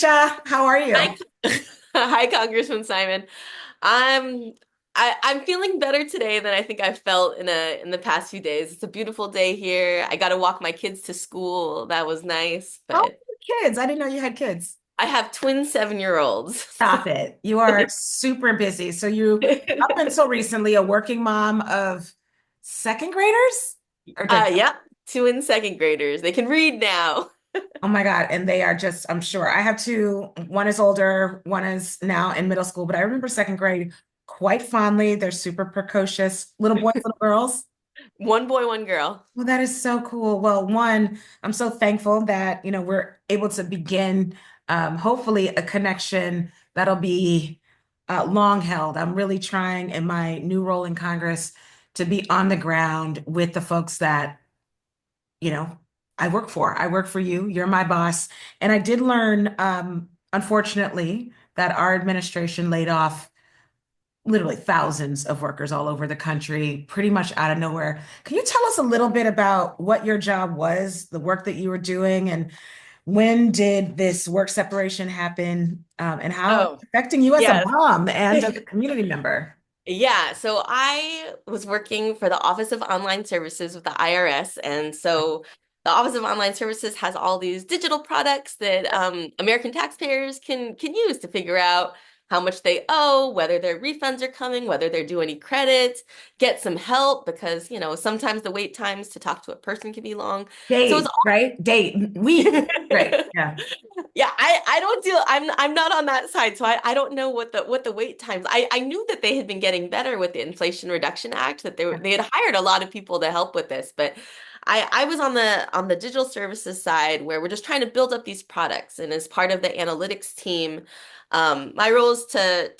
Misha. How are you? Hi, hi, Congresswoman Simon. I'm I'm feeling better today than I think I've felt in the past few days. It's a beautiful day here. I got to walk my kids to school. That was nice, Oh, but kids. I didn't know you had kids. I have twin 7-year-olds. Stop it. You are super busy. So you, up until recently, a working mom of second graders? Or did, Yeah, twin second graders. They can read now. oh my God. And they are just, I'm sure. I have two. One is older, one is now in middle school, but I remember second grade quite fondly. They're super precocious. Little boys, little girls. One boy, one girl. Well, that is so cool. Well, one, I'm so thankful that, we're able to begin, hopefully a connection that'll be long held. I'm really trying in my new role in Congress to be on the ground with the folks that, you know, I work for. I work for you. You're my boss. And I did learn, unfortunately, that our administration laid off literally thousands of workers all over the country, pretty much out of nowhere. Can you tell us a little bit about what your job was, the work that you were doing, and when did this work separation happen, and how it's Oh, affecting you as a yes. mom and as a community member? Yeah, so I was working for the Office of Online Services with the IRS. And so the Office of Online Services has all these digital products that American taxpayers can use to figure out how much they owe, whether their refunds are coming, whether they're due any credit, get some help because, sometimes the wait times to talk to a person can be long. So it's Days, right? Weeks. Right. Yeah. Yeah, I don't deal I'm not on that side, so I don't know what the wait times. I knew that they had been getting better with the Inflation Reduction Act, that they had hired a lot of people to help with this, but I was on the digital services side where we're just trying to build up these products. And as part of the analytics team, my role is to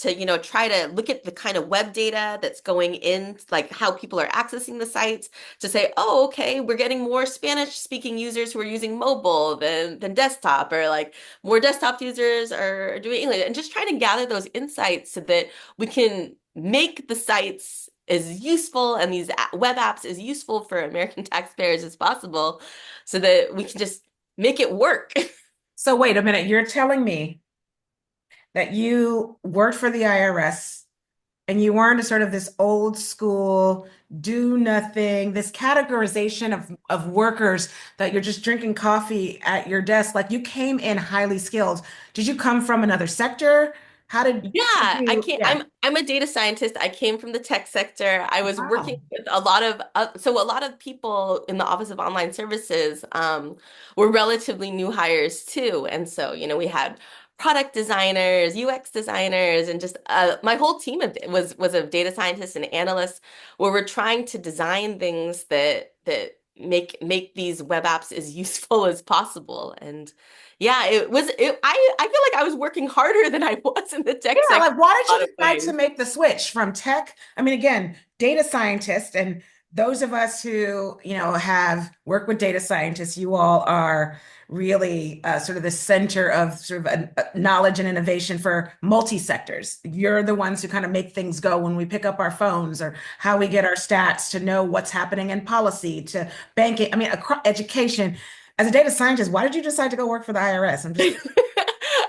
try to look at the kind of web data that's going in, like how people are accessing the sites, to say, oh, okay, we're getting more Spanish speaking users who are using mobile than desktop, or like more desktop users are doing English, and just trying to gather those insights so that we can make the sites as useful and these web apps as useful for American taxpayers as possible so that we can just make it work. So wait a minute. You're telling me that you worked for the IRS and you weren't a sort of this old school do nothing, this categorization of workers that you're just drinking coffee at your desk. Like you came in highly skilled. Did you come from another sector? How did Yeah, I you, can't. yeah. I'm a data scientist. I came from the tech sector. I was working Wow. with a lot of people in the Office of Online Services were relatively new hires too. And so, we had product designers, UX designers, and just my whole team was of data scientists and analysts, where we're trying to design things that make these web apps as useful as possible. And yeah, I feel like I was working harder than I was in the tech Yeah, sector like why in a did lot you of decide to ways. make the switch from tech? I mean, again, data scientists and those of us who, have worked with data scientists, you all are really sort of the center of sort of knowledge and innovation for multi-sectors. You're the ones who kind of make things go when we pick up our phones or how we get our stats to know what's happening in policy to banking. I mean, across education. As a data scientist, why did you decide to go work for the IRS? I'm just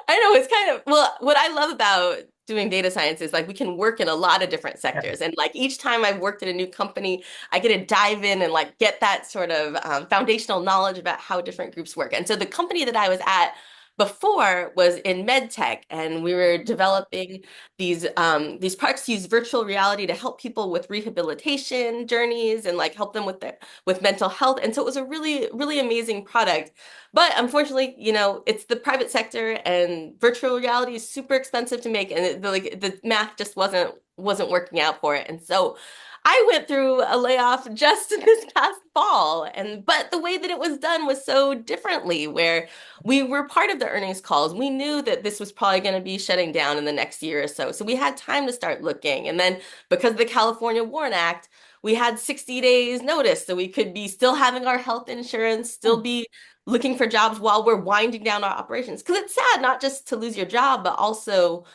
I know it's kind of, well, what I love about doing data science is like we can work in a lot of different sectors. And like each time I've worked at a new company, I get to dive in and like get that sort of foundational knowledge about how different groups work. And so the company that I was at before was in med tech, and we were developing these products to use virtual reality to help people with rehabilitation journeys and like help them with mental health. And so it was a really, really amazing product. But unfortunately, it's the private sector, and virtual reality is super expensive to make, and the math just wasn't working out for it. And so I went through a layoff just this past fall, and but the way that it was done was so differently, where we were part of the earnings calls. We knew that this was probably going to be shutting down in the next year or so. So we had time to start looking. And then because of the California WARN Act, we had 60 days notice, so we could be still having our health insurance, still be looking for jobs while we're winding down our operations. Because it's sad not just to lose your job, but also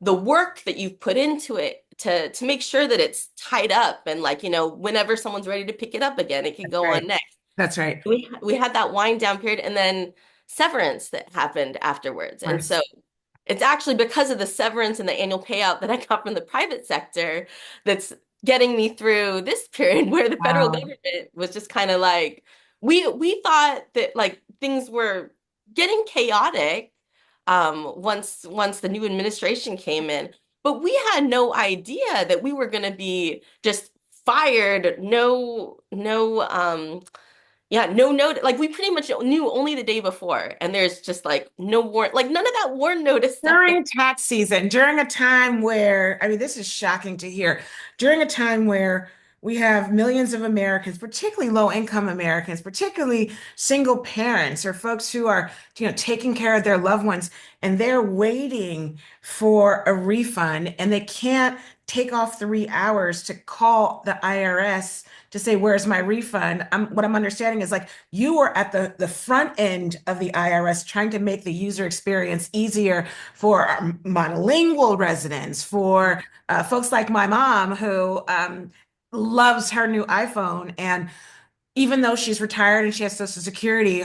the work that you've put into it to make sure that it's tied up, and like, whenever someone's ready to pick it up again, it can that's go on right. next. That's right. We had that wind down period, and then severance that happened afterwards. Of And so course. it's actually because of the severance and the annual payout that I got from the private sector that's getting me through this period where the federal Wow. government was just kind of like we thought that like things were getting chaotic once the new administration came in, but we had no idea that we were going to be just fired, no note. Like we pretty much knew only the day before, and there's just like no warrant, like none of that warrant notice stuff. During tax season, during a time where, I mean, this is shocking to hear, during a time where we have millions of Americans, particularly low-income Americans, particularly single parents or folks who are, taking care of their loved ones, and they're waiting for a refund, and they can't take off 3 hours to call the IRS to say, "Where's my refund?" What I'm understanding is like you were at the front end of the IRS trying to make the user experience easier for our monolingual residents, for folks like my mom who loves her new iPhone. And even though she's retired and she has Social Security,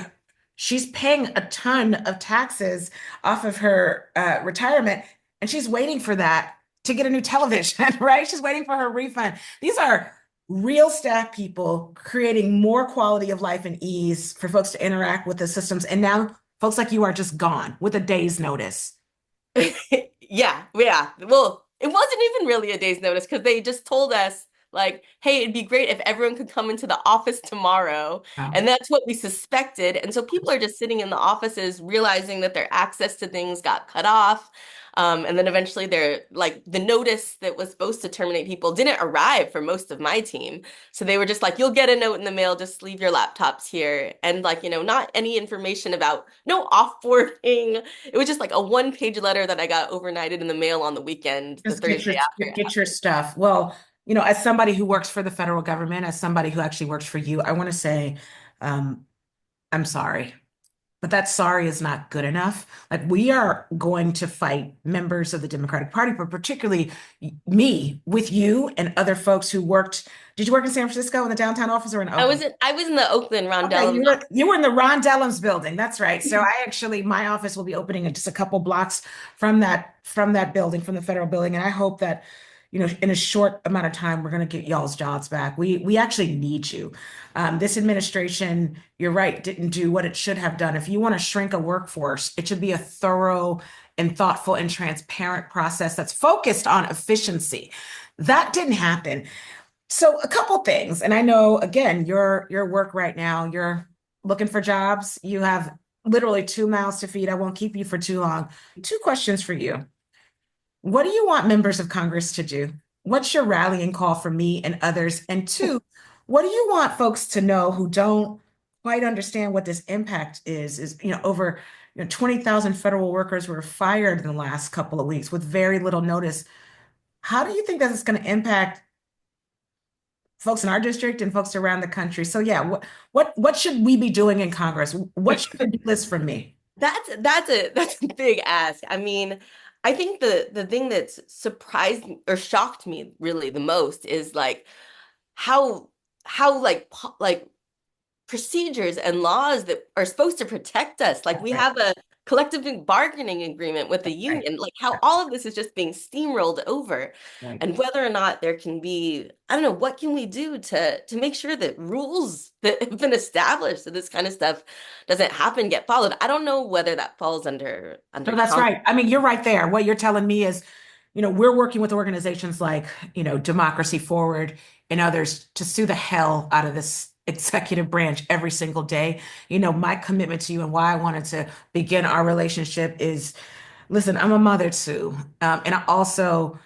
she's paying a ton of taxes off of her retirement. And she's waiting for that to get a new television, right? She's waiting for her refund. These are real staff people creating more quality of life and ease for folks to interact with the systems. And now folks like you are just gone with a day's notice. Yeah, yeah. Well, it wasn't even really a day's notice because they just told us, like, hey, it'd be great if everyone could come into the office tomorrow. Wow. And that's what we suspected. And so people are just sitting in the offices realizing that their access to things got cut off. And then eventually they're like the notice that was supposed to terminate people didn't arrive for most of my team. So they were just like, you'll get a note in the mail, just leave your laptops here. And like, not any information about no offboarding. It was just like a one-page letter that I got overnighted in the mail on the weekend, the Just get Thursday your after. get your stuff. Well, as somebody who works for the federal government, as somebody who actually works for you, I want to say, um, I'm sorry. But that sorry is not good enough. Like we are going to fight members of the Democratic Party, but particularly me with you and other folks who worked. Did you work in San Francisco in the downtown office or in I Oakland? was in I was in the Oakland Okay, Rondellums you were in the Ron Dellums building. That's right. So my office will be opening in just a couple blocks from that building, from the federal building. And I hope that, in a short amount of time, we're going to get y'all's jobs back. We actually need you. This administration, you're right, didn't do what it should have done. If you want to shrink a workforce, it should be a thorough and thoughtful and transparent process that's focused on efficiency. That didn't happen. So a couple things, and I know again, your work right now, you're looking for jobs. You have literally 2 mouths to feed. I won't keep you for too long. Two questions for you. What do you want members of Congress to do? What's your rallying call for me and others? And two, what do you want folks to know who don't quite understand what this impact is? Over 20,000 federal workers were fired in the last couple of weeks with very little notice. How do you think that it's going to impact folks in our district and folks around the country? So yeah, what should we be doing in Congress? What should the list from me? That's a big ask. I mean, I think the thing that's surprised or shocked me really the most is like how like procedures and laws that are supposed to protect us. Like That's we right. have a collective bargaining agreement with the That's right. union, like how all of this is just being steamrolled over. Right. And whether or not there can be, I don't know, what can we do to make sure that rules that have been established so this kind of stuff doesn't happen get followed? I don't know whether that falls under No, that's Congress. right. I mean, you're right there. What you're telling me is, we're working with organizations like, Democracy Forward and others to sue the hell out of this executive branch every single day. My commitment to you and why I wanted to begin our relationship is, listen, I'm a mother too. And I also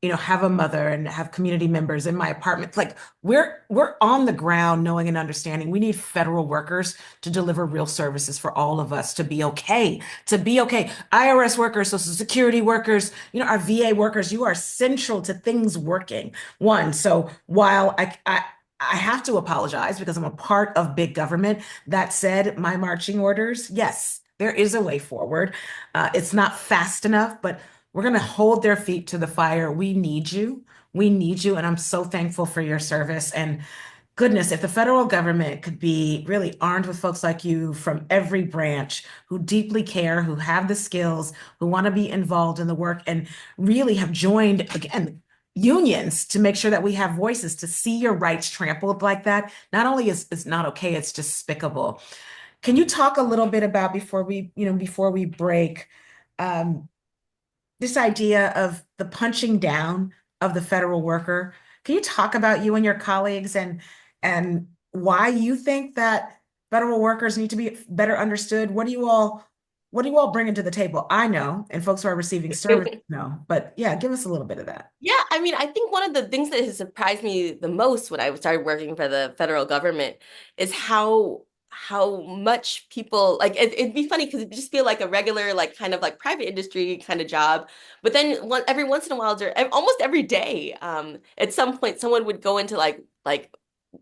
have a mother and have community members in my apartment. Like we're on the ground knowing and understanding we need federal workers to deliver real services for all of us to be okay, to be okay. IRS workers, Social Security workers, our VA workers, you are central to things working. One, so while I have to apologize because I'm a part of big government. That said, my marching orders, yes, there is a way forward. It's not fast enough, but we're going to hold their feet to the fire. We need you. We need you. And I'm so thankful for your service. And Goodness, if the federal government could be really armed with folks like you from every branch who deeply care, who have the skills, who want to be involved in the work, and really have joined, again, unions to make sure that we have voices to see your rights trampled like that, not only is it's not okay, it's despicable. Can you talk a little bit about before we break, um, this idea of the punching down of the federal worker? Can you talk about you and your colleagues and why you think that federal workers need to be better understood? What do you all bring to the table? I know, and folks who are receiving service know, but yeah, give us a little bit of that. Yeah, I mean, I think one of the things that has surprised me the most when I started working for the federal government is how much people like it'd be funny because it just feel like a regular like kind of like private industry kind of job, but then every once in a while, almost every day, at some point, someone would go into like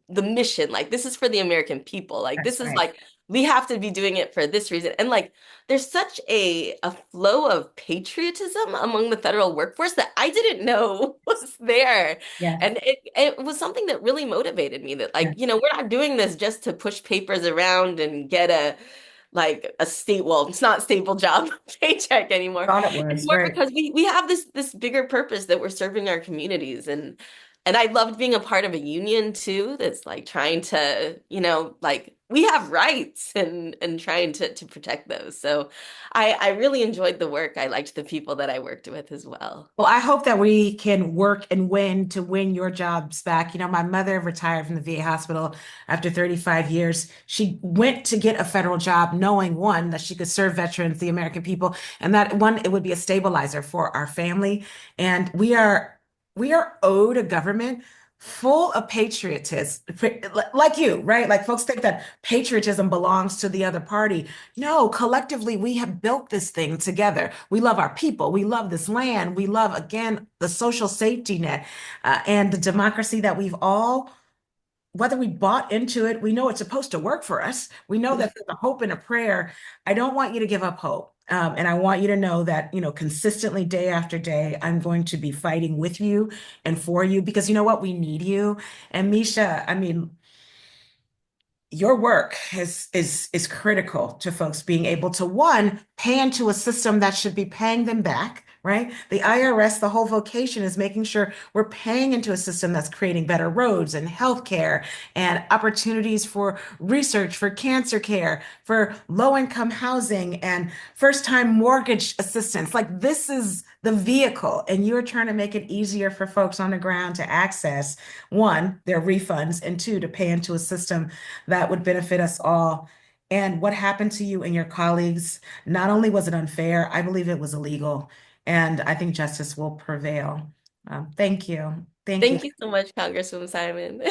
the mission, like this is for the American people, like That's this is right. like we have to be doing it for this reason, and like there's such a flow of patriotism among the federal workforce that I didn't know was there. Yes. And it was something that really motivated me that Yeah. like, we're not doing this just to push papers around and get a state, well, it's not stable job paycheck anymore. Thought it It's was, more right. because we have this bigger purpose that we're serving our communities, and I loved being a part of a union too, that's like trying to, like we have rights and trying to protect those. So I really enjoyed the work. I liked the people that I worked with as well. Well, I hope that we can work and win to win your jobs back. My mother retired from the VA hospital after 35 years. She went to get a federal job knowing, one, that she could serve veterans, the American people, and that one, it would be a stabilizer for our family. And we are owed a government full of patriotism, like you, right? Like folks think that patriotism belongs to the other party. No, collectively, we have built this thing together. We love our people. We love this land. We love, again, the social safety net, and the democracy that we've all, whether we bought into it, we know it's supposed to work for us. We know that there's a hope and a prayer. I don't want you to give up hope. And I want you to know that, consistently day after day, I'm going to be fighting with you and for you because you know what? We need you. And Misha, I mean, your work is critical to folks being able to, one, pay into a system that should be paying them back, right? The IRS, the whole vocation is making sure we're paying into a system that's creating better roads and healthcare and opportunities for research, for cancer care, for low-income housing and first-time mortgage assistance. Like this is the vehicle, and you're trying to make it easier for folks on the ground to access, one, their refunds, and two, to pay into a system that would benefit us all. And what happened to you and your colleagues, not only was it unfair, I believe it was illegal. And I think justice will prevail. Thank you. Thank you. Thank you so much, Congresswoman Simon.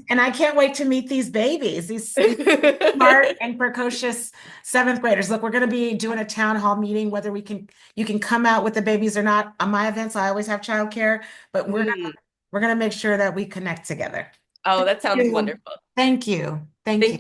And I can't wait to meet these babies, these smart and precocious seventh graders. Look, we're going to be doing a town hall meeting, whether you can come out with the babies or not. On my events, I always have childcare, but Mm. we're gonna make sure that we connect together. Oh, Thank that sounds you. wonderful. Thank you. Thank Thank you.